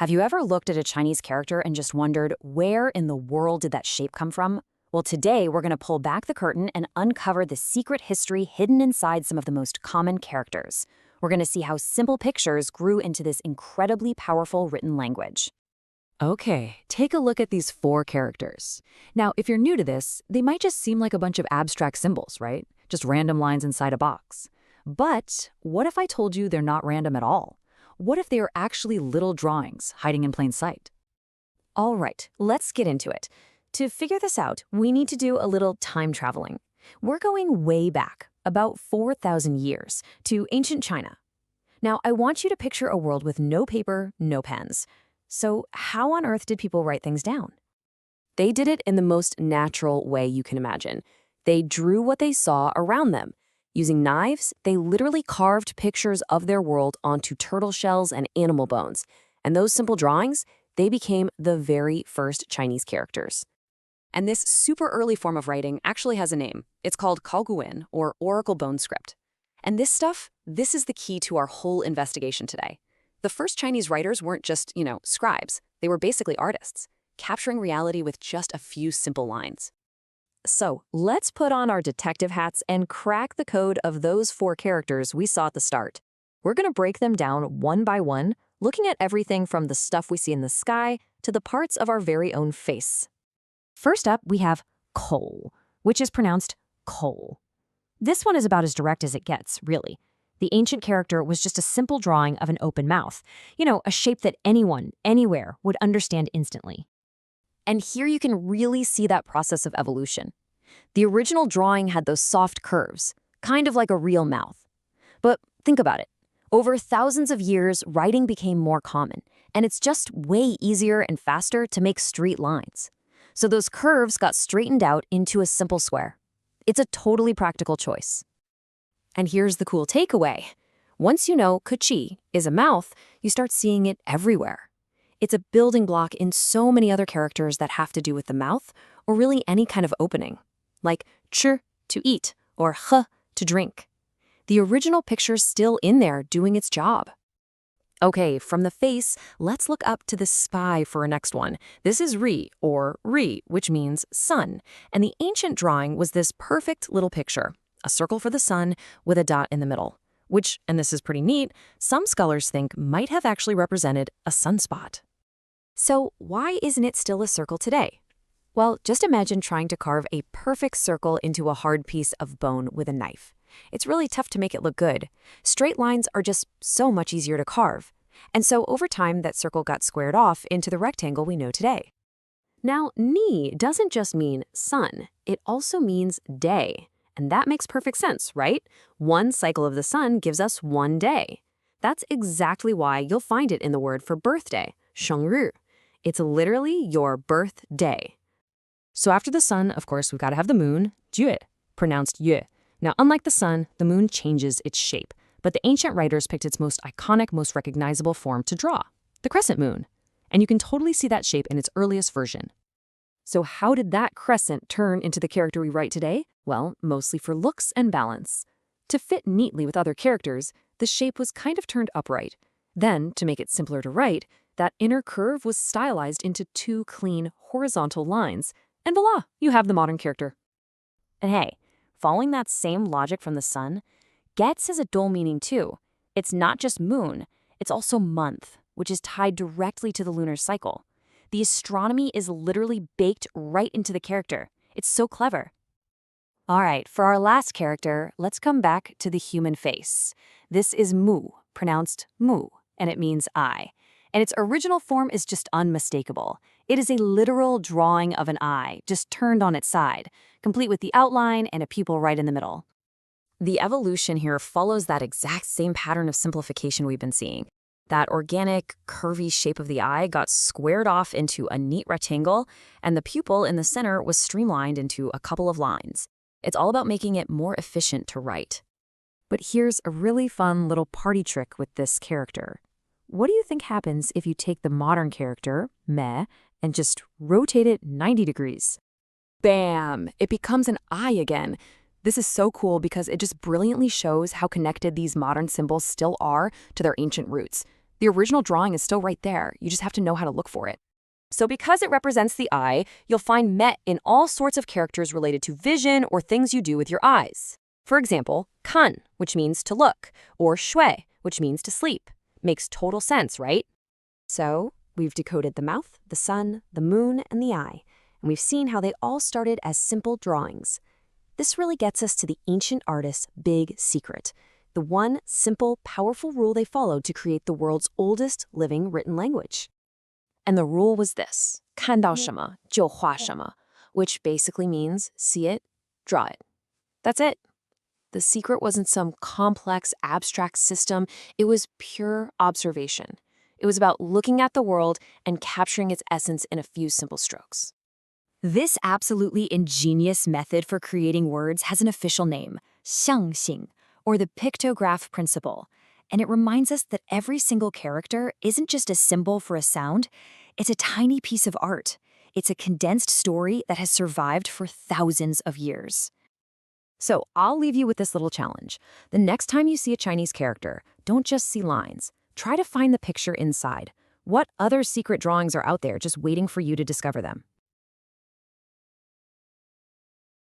Have you ever looked at a Chinese character and just wondered, where in the world did that shape come from? Well, today we're going to pull back the curtain and uncover the secret history hidden inside some of the most common characters. We're going to see how simple pictures grew into this incredibly powerful written language. Okay, take a look at these 4 characters. Now, if you're new to this, they might just seem like a bunch of abstract symbols, right? Just random lines inside a box. But what if I told you they're not random at all? What if they are actually little drawings hiding in plain sight? All right, let's get into it. To figure this out, we need to do a little time traveling. We're going way back, about 4,000 years, to ancient China. Now, I want you to picture a world with no paper, no pens. So how on earth did people write things down? They did it in the most natural way you can imagine. They drew what they saw around them. Using knives, they literally carved pictures of their world onto turtle shells and animal bones. And those simple drawings, they became the very first Chinese characters. And this super early form of writing actually has a name. It's called Kaoguan, or Oracle Bone Script. And this is the key to our whole investigation today. The first Chinese writers weren't just, scribes. They were basically artists, capturing reality with just a few simple lines. So let's put on our detective hats and crack the code of those 4 characters we saw at the start. We're going to break them down one by one, looking at everything from the stuff we see in the sky to the parts of our very own face. First up, we have coal, which is pronounced coal. This one is about as direct as it gets, really. The ancient character was just a simple drawing of an open mouth, a shape that anyone, anywhere, would understand instantly. And here you can really see that process of evolution. The original drawing had those soft curves, kind of like a real mouth. But think about it. Over thousands of years, writing became more common, and it's just way easier and faster to make straight lines. So those curves got straightened out into a simple square. It's a totally practical choice. And here's the cool takeaway. Once you know Kuchi is a mouth, you start seeing it everywhere. It's a building block in so many other characters that have to do with the mouth, or really any kind of opening, like ch to eat, or h to drink. The original picture's still in there doing its job. Okay, from the face, let's look up to the spy for our next one. This is ri, or ri, which means sun, and the ancient drawing was this perfect little picture, a circle for the sun with a dot in the middle, which, and this is pretty neat, some scholars think might have actually represented a sunspot. So why isn't it still a circle today? Well, just imagine trying to carve a perfect circle into a hard piece of bone with a knife. It's really tough to make it look good. Straight lines are just so much easier to carve. And so over time, that circle got squared off into the rectangle we know today. Now, ni doesn't just mean sun. It also means day. And that makes perfect sense, right? One cycle of the sun gives us one day. That's exactly why you'll find it in the word for birthday, 生日. It's literally your birthday. So after the sun, of course, we've got to have the moon, 月, pronounced yue. Now, unlike the sun, the moon changes its shape, but the ancient writers picked its most iconic, most recognizable form to draw, the crescent moon. And you can totally see that shape in its earliest version. So how did that crescent turn into the character we write today? Well, mostly for looks and balance. To fit neatly with other characters, the shape was kind of turned upright. Then, to make it simpler to write, that inner curve was stylized into 2 clean, horizontal lines, and voila, you have the modern character. And hey, following that same logic from the sun, Getz has a dual meaning too. It's not just moon, it's also month, which is tied directly to the lunar cycle. The astronomy is literally baked right into the character. It's so clever. All right, for our last character, let's come back to the human face. This is mu, pronounced mu, and it means eye. And its original form is just unmistakable. It is a literal drawing of an eye, just turned on its side, complete with the outline and a pupil right in the middle. The evolution here follows that exact same pattern of simplification we've been seeing. That organic, curvy shape of the eye got squared off into a neat rectangle, and the pupil in the center was streamlined into a couple of lines. It's all about making it more efficient to write. But here's a really fun little party trick with this character. What do you think happens if you take the modern character, me, and just rotate it 90 degrees? Bam! It becomes an eye again. This is so cool because it just brilliantly shows how connected these modern symbols still are to their ancient roots. The original drawing is still right there. You just have to know how to look for it. So because it represents the eye, you'll find met in all sorts of characters related to vision or things you do with your eyes. For example, kan, which means to look, or shui, which means to sleep. Makes total sense, right? So we've decoded the mouth, the sun, the moon, and the eye, and we've seen how they all started as simple drawings. This really gets us to the ancient artists' big secret, the one simple, powerful rule they followed to create the world's oldest living written language. And the rule was this, 看到什么就画什么, which basically means see it, draw it. That's it. The secret wasn't some complex, abstract system. It was pure observation. It was about looking at the world and capturing its essence in a few simple strokes. This absolutely ingenious method for creating words has an official name, 象形, or the pictograph principle. And it reminds us that every single character isn't just a symbol for a sound, it's a tiny piece of art. It's a condensed story that has survived for thousands of years. So I'll leave you with this little challenge. The next time you see a Chinese character, don't just see lines. Try to find the picture inside. What other secret drawings are out there just waiting for you to discover them?